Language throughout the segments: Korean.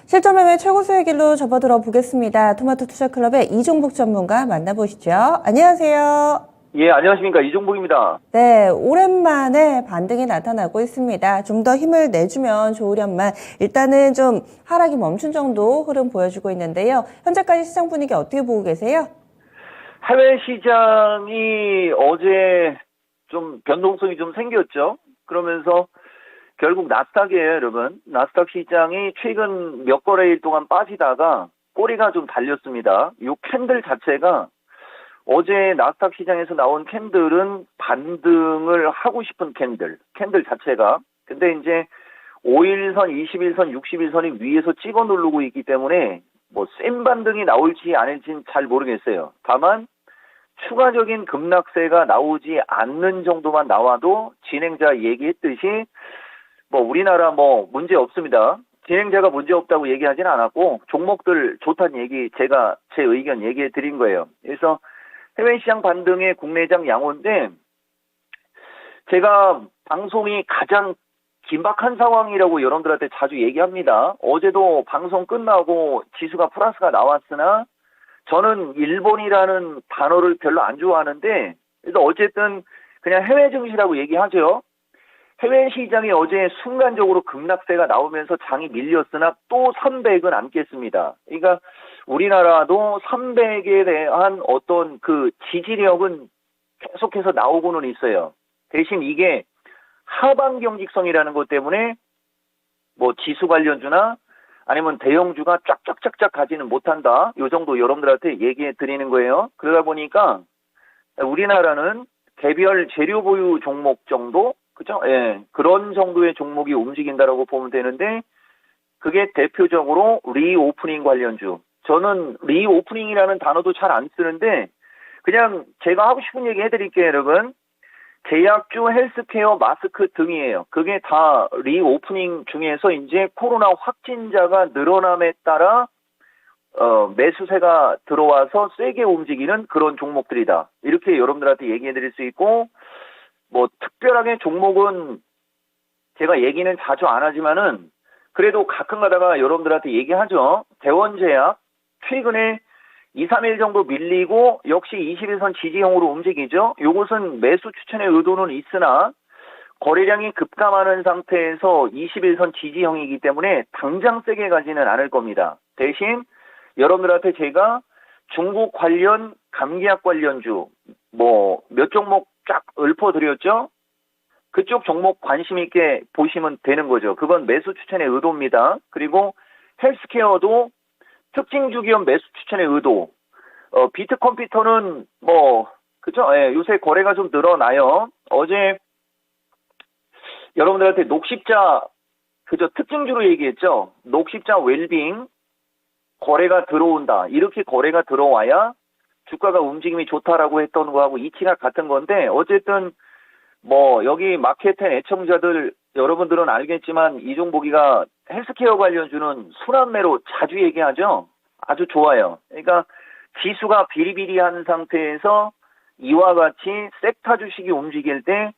실전 매매 최고 수익 길로 접어들어 보겠습니다. 토마토 투자클럽의 이종복 전문가 만나보시죠. 안녕하세요. 예, 안녕하십니까. 이종복입니다. 네, 오랜만에 반등이 나타나고 있습니다. 좀 더 힘을 내주면 좋으련만 일단은 좀 하락이 멈춘 정도 흐름 보여주고 있는데요. 현재까지 시장 분위기 어떻게 보고 계세요? 해외 시장이 어제 좀 변동성이 좀 생겼죠. 그러면서 결국 나스닥이에요, 여러분. 나스닥 시장이 최근 몇 거래일 동안 빠지다가 꼬리가 좀 달렸습니다. 이 캔들 자체가 어제 나스닥 시장에서 나온 캔들은 반등을 하고 싶은 캔들 자체가. 근데 이제 5일선, 20일선, 60일선이 위에서 찍어 누르고 있기 때문에 뭐 센 반등이 나올지 아닐지는 잘 모르겠어요. 다만 추가적인 급락세가 나오지 않는 정도만 나와도 진행자 얘기했듯이 뭐 우리나라 뭐 문제 없습니다. 진행자가 문제 없다고 얘기하지는 않았고 종목들 좋다는 얘기 제가 제 의견 얘기해 드린 거예요. 그래서 해외 시장 반등의 국내장 양호인데 제가 방송이 가장 긴박한 상황이라고 여러분들한테 자주 얘기합니다. 어제도 방송 끝나고 지수가 플러스가 나왔으나 저는 일본이라는 단어를 별로 안 좋아하는데 그래서 어쨌든 그냥 해외 증시라고 얘기하죠. 해외 시장이 어제 순간적으로 급락세가 나오면서 장이 밀렸으나 또 300은 안겠습니다. 그러니까 우리나라도 300에 대한 어떤 그 지지력은 계속해서 나오고는 있어요. 대신 이게 하방 경직성이라는 것 때문에 뭐 지수 관련주나 아니면 대형주가 쫙쫙쫙쫙 가지는 못한다. 요 정도 여러분들한테 얘기해 드리는 거예요. 그러다 보니까 우리나라는 개별 재료 보유 종목 정도, 그죠? 예, 그런 정도의 종목이 움직인다라고 보면 되는데 그게 대표적으로 리오프닝 관련주. 저는 리오프닝이라는 단어도 잘 안 쓰는데 그냥 제가 하고 싶은 얘기 해드릴게요, 여러분. 제약주, 헬스케어, 마스크 등이에요. 그게 다 리오프닝 중에서 이제 코로나 확진자가 늘어남에 따라 매수세가 들어와서 세게 움직이는 그런 종목들이다. 이렇게 여러분들한테 얘기해 드릴 수 있고 뭐 특별하게 종목은 제가 얘기는 자주 안 하지만은 그래도 가끔 가다가 여러분들한테 얘기하죠. 대원제약 최근에 2, 3일 정도 밀리고 역시 21선 지지형으로 움직이죠. 요것은 매수 추천의 의도는 있으나 거래량이 급감하는 상태에서 21선 지지형이기 때문에 당장 세게 가지는 않을 겁니다. 대신 여러분들한테 제가 중국 관련 감기약 관련주 뭐 몇 종목 쫙 읊어드렸죠. 그쪽 종목 관심 있게 보시면 되는 거죠. 그건 매수 추천의 의도입니다. 그리고 헬스케어도 특징주 기업 매수 추천의 의도. 비트컴퓨터는 뭐 그죠? 예, 요새 거래가 좀 늘어나요. 어제 여러분들한테 녹십자 그저 특징주로 얘기했죠. 녹십자 웰빙 거래가 들어온다. 이렇게 거래가 들어와야 주가가 움직임이 좋다라고 했던 거하고 이치가 같은 건데 어쨌든 뭐 여기 마켓10 애청자들 여러분들은 알겠지만 이종복이가 헬스케어 관련주는 순환매로 자주 얘기하죠. 아주 좋아요. 그러니까 지수가 비리비리한 상태에서 이와 같이 섹터 주식이 움직일 때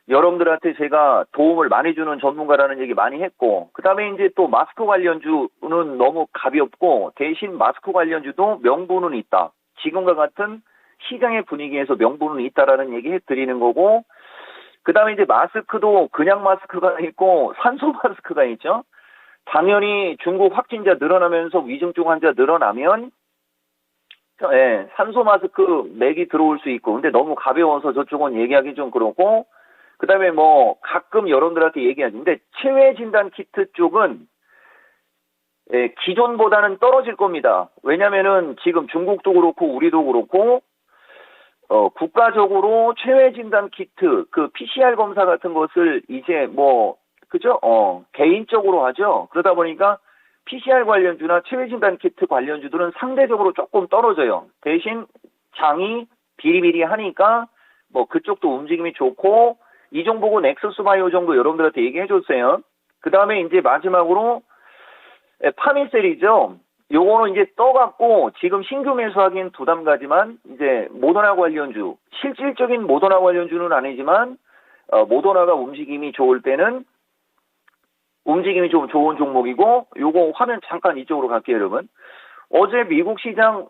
여러분들한테 제가 도움을 많이 주는 전문가라는 얘기 많이 했고 그 다음에 이제 또 마스크 관련주는 너무 가볍고 대신 마스크 관련주도 명분은 있다. 지금과 같은 시장의 분위기에서 명분은 있다라는 얘기 해드리는 거고 그 다음에 이제 마스크도 그냥 마스크가 있고 산소 마스크가 있죠. 당연히 중국 확진자 늘어나면서 위중증 환자 늘어나면 예, 산소 마스크 맥이 들어올 수 있고 근데 너무 가벼워서 저쪽은 얘기하기 좀 그렇고 그 다음에 뭐 가끔 여러분들한테 얘기하는데 체외 진단 키트 쪽은 예, 기존보다는 떨어질 겁니다. 왜냐면은 지금 중국도 그렇고 우리도 그렇고 국가적으로 체외 진단 키트 그 PCR 검사 같은 것을 이제 뭐 그죠? 개인적으로 하죠. 그러다 보니까 PCR 관련주나 체외 진단 키트 관련주들은 상대적으로 조금 떨어져요. 대신 장이 비리비리하니까 뭐 그쪽도 움직임이 좋고 이종복은 넥서스바이오 정도 여러분들한테 얘기해 줬어요. 그 다음에 이제 마지막으로 파미셀이죠. 요거는 이제 떠갖고 지금 신규 매수하기엔 부담 가지만 이제 모더나 관련주 실질적인 모더나 관련주는 아니지만 모더나가 움직임이 좋을 때는 움직임이 좀 좋은 종목이고, 요거 화면 잠깐 이쪽으로 갈게요, 여러분. 어제 미국 시장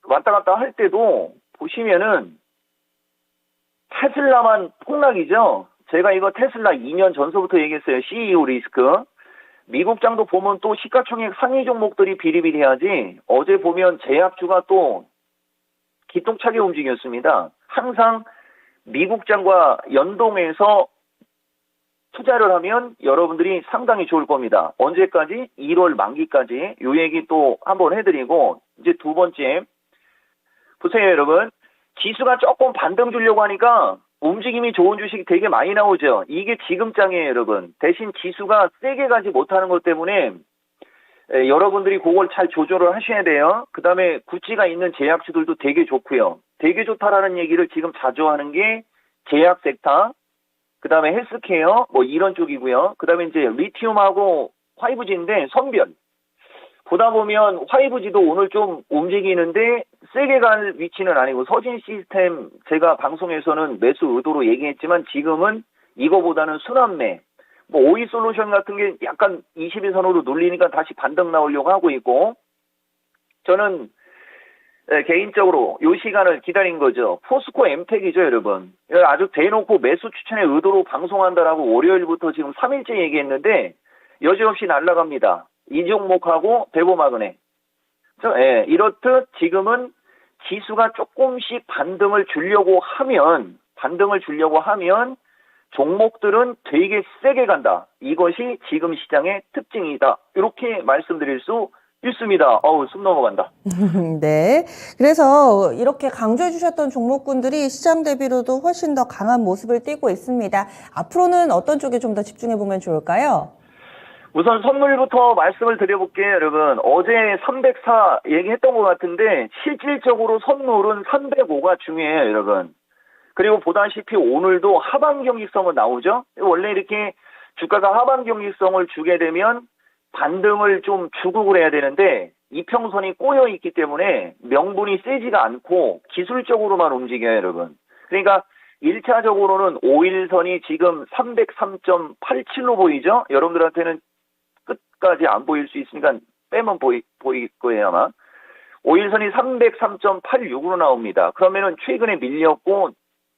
왔다 갔다 할 때도 보시면은 테슬라만 폭락이죠. 제가 이거 테슬라 2년 전서부터 얘기했어요. CEO 리스크. 미국장도 보면 또 시가총액 상위 종목들이 비리비리하지, 어제 보면 제약주가 또 기똥차게 움직였습니다. 항상 미국장과 연동해서 투자를 하면 여러분들이 상당히 좋을 겁니다. 언제까지? 1월 만기까지. 요 얘기 또 한번 해드리고, 이제 두 번째. 보세요, 여러분. 지수가 조금 반등 주려고 하니까 움직임이 좋은 주식이 되게 많이 나오죠. 이게 지금장이에요, 여러분. 대신 지수가 세게 가지 못하는 것 때문에 여러분들이 그걸 잘 조절을 하셔야 돼요. 그 다음에 구찌가 있는 제약주들도 되게 좋고요. 되게 좋다라는 얘기를 지금 자주 하는 게 제약 섹터, 그 다음에 헬스케어, 뭐 이런 쪽이고요. 그 다음에 이제 리튬하고 5G인데 선별. 보다 보면 5G도 오늘 좀 움직이는데 세게 갈 위치는 아니고, 서진 시스템 제가 방송에서는 매수 의도로 얘기했지만 지금은 이거보다는 순환매, 뭐 오이 솔루션 같은 게 약간 22선으로 눌리니까 다시 반등 나오려고 하고 있고, 저는 개인적으로 요 시간을 기다린 거죠. 포스코 엠텍이죠, 여러분. 아주 대놓고 매수 추천의 의도로 방송한다라고 월요일부터 지금 3일째 얘기했는데 여지없이 날아갑니다. 이 종목하고 대보마그네. 이렇듯 지금은 지수가 조금씩 반등을 주려고 하면 종목들은 되게 세게 간다. 이것이 지금 시장의 특징이다. 이렇게 말씀드릴 수 있습니다. 숨 넘어간다. 네. 그래서 이렇게 강조해 주셨던 종목군들이 시장 대비로도 훨씬 더 강한 모습을 띠고 있습니다. 앞으로는 어떤 쪽에 좀 더 집중해 보면 좋을까요? 우선 선물부터 말씀을 드려볼게요, 여러분. 어제 304 얘기했던 것 같은데 실질적으로 선물은 305가 중요해요, 여러분. 그리고 보다시피 오늘도 하방 경직성은 나오죠. 원래 이렇게 주가가 하방 경직성을 주게 되면 반등을 좀 주고 그래야 되는데 이평선이 꼬여 있기 때문에 명분이 세지가 않고 기술적으로만 움직여요, 여러분. 그러니까 1차적으로는 5일선이 지금 303.87로 보이죠? 여러분들한테는 끝까지 안 보일 수 있으니까 빼면 보일 거예요, 아마. 5일선이 303.86으로 나옵니다. 그러면은 최근에 밀렸고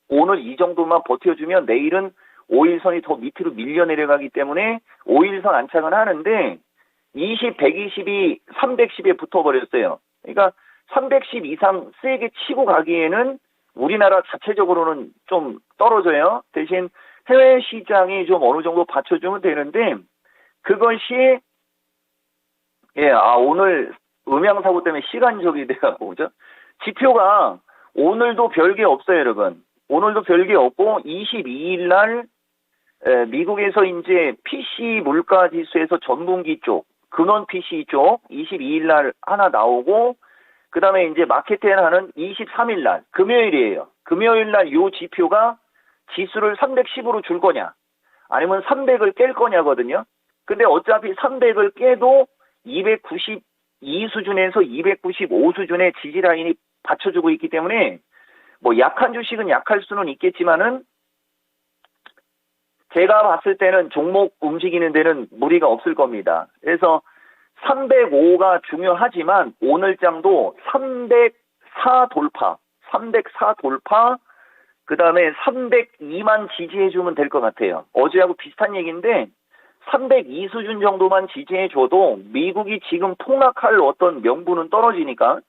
오늘 이 정도만 버텨주면 내일은 5일선이 더 밑으로 밀려 내려가기 때문에 5일선 안착은 하는데 20, 120이 310에 붙어버렸어요. 그러니까 310 이상 세게 치고 가기에는 우리나라 자체적으로는 좀 떨어져요. 대신 해외 시장이 좀 어느 정도 받쳐주면 되는데 그것이 오늘 음향사고 때문에 시간적이 돼가고 그죠? 지표가 오늘도 별게 없어요, 여러분. 오늘도 별게 없고 22일 날 미국에서 이제 PC 물가 지수에서 전분기 쪽, 근원 PC 쪽 22일 날 하나 나오고 그다음에 이제 마케트엔 하는 23일 날 금요일이에요. 금요일 날 요 지표가 지수를 310으로 줄 거냐 아니면 300을 깰 거냐거든요. 근데 어차피 300을 깨도 292 수준에서 295 수준의 지지 라인이 받쳐주고 있기 때문에 뭐 약한 주식은 약할 수는 있겠지만은 제가 봤을 때는 종목 움직이는 데는 무리가 없을 겁니다. 그래서 305가 중요하지만 오늘 장도 304 돌파, 그 다음에 302만 지지해주면 될 것 같아요. 어제하고 비슷한 얘기인데 302 수준 정도만 지지해줘도 미국이 지금 폭락할 어떤 명분은 떨어지니까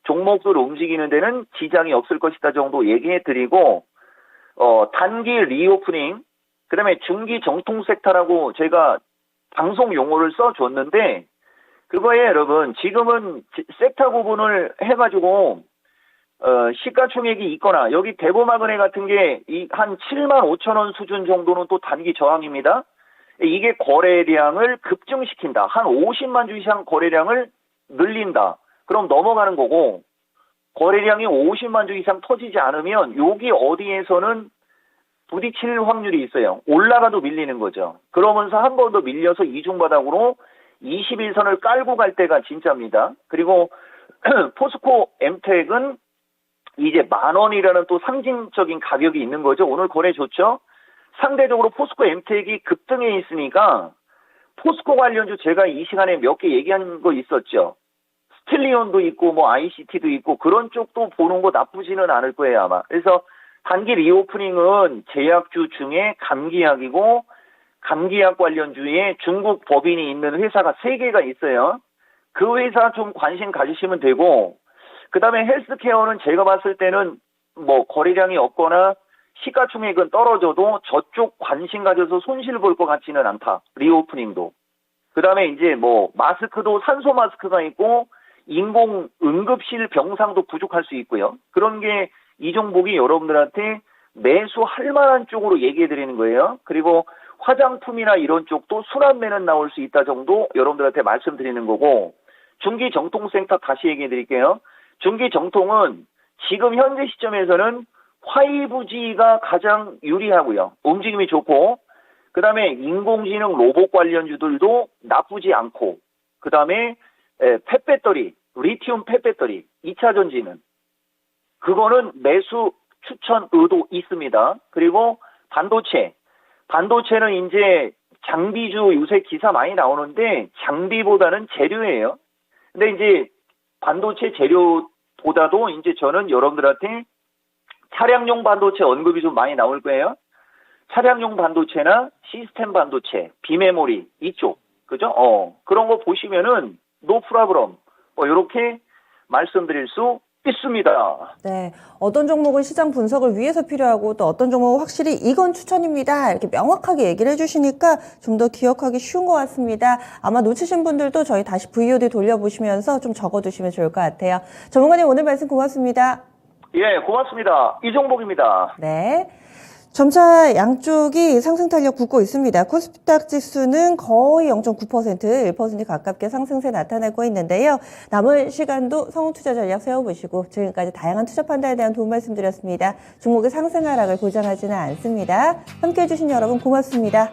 종목들 움직이는 데는 지장이 없을 것이다 정도 얘기해드리고 단기 리오프닝, 그 다음에 중기 정통 섹터라고 제가 방송 용어를 써줬는데 그거에 여러분 지금은 섹터 구분을 해가지고 시가총액이 있거나 여기 대보마그네 같은 게 한 7만 5천 원 수준 정도는 또 단기 저항입니다. 이게 거래량을 급증시킨다. 한 50만 주 이상 거래량을 늘린다. 그럼 넘어가는 거고 거래량이 50만 주 이상 터지지 않으면 여기 어디에서는 부딪힐 확률이 있어요. 올라가도 밀리는 거죠. 그러면서 한 번 더 밀려서 이중바닥으로 21선을 깔고 갈 때가 진짜입니다. 그리고 포스코 엠텍은 이제 10,000원이라는 또 상징적인 가격이 있는 거죠. 오늘 거래 좋죠. 상대적으로 포스코 엠텍이 급등해 있으니까 포스코 관련주 제가 이 시간에 몇 개 얘기한 거 있었죠. 스틸리온도 있고 뭐 ICT도 있고 그런 쪽도 보는 거 나쁘지는 않을 거예요 아마. 그래서 단기 리오프닝은 제약주 중에 감기약이고 감기약 관련주에 중국 법인이 있는 회사가 3개가 있어요. 그 회사 좀 관심 가지시면 되고 그 다음에 헬스케어는 제가 봤을 때는 뭐 거래량이 없거나 시가총액은 떨어져도 저쪽 관심 가져서 손실 볼 것 같지는 않다. 리오프닝도. 그 다음에 이제 뭐 마스크도 산소 마스크가 있고 인공 응급실 병상도 부족할 수 있고요. 그런 게 이 종목이 여러분들한테 매수할 만한 쪽으로 얘기해 드리는 거예요. 그리고 화장품이나 이런 쪽도 순환매는 나올 수 있다 정도 여러분들한테 말씀드리는 거고 중기정통센터 다시 얘기해 드릴게요. 중기정통은 지금 현재 시점에서는 화이부지가 가장 유리하고요. 움직임이 좋고 그 다음에 인공지능 로봇 관련주들도 나쁘지 않고 그 다음에 펫배터리, 리튬 펫배터리, 2차 전지는 그거는 매수 추천 의도 있습니다. 그리고 반도체는 이제 장비주 요새 기사 많이 나오는데 장비보다는 재료예요. 근데 이제 반도체 재료보다도 이제 저는 여러분들한테 차량용 반도체 언급이 좀 많이 나올 거예요. 차량용 반도체나 시스템 반도체, 비메모리 이쪽 그죠? 그런 거 보시면은 노 프라브럼 이렇게 말씀드릴 수 있습니다. 네, 어떤 종목은 시장 분석을 위해서 필요하고 또 어떤 종목은 확실히 이건 추천입니다. 이렇게 명확하게 얘기를 해주시니까 좀 더 기억하기 쉬운 것 같습니다. 아마 놓치신 분들도 저희 다시 VOD 돌려보시면서 좀 적어두시면 좋을 것 같아요. 전문가님 오늘 말씀 고맙습니다. 예, 고맙습니다. 이 종목입니다. 네. 점차 양쪽이 상승 탄력 붙고 있습니다. 코스피닥 지수는 거의 0.9%, 1% 가깝게 상승세 나타내고 있는데요. 남은 시간도 성투자 전략 세워보시고 지금까지 다양한 투자 판단에 대한 도움 말씀드렸습니다. 종목의 상승 하락을 보장하지는 않습니다. 함께해 주신 여러분 고맙습니다.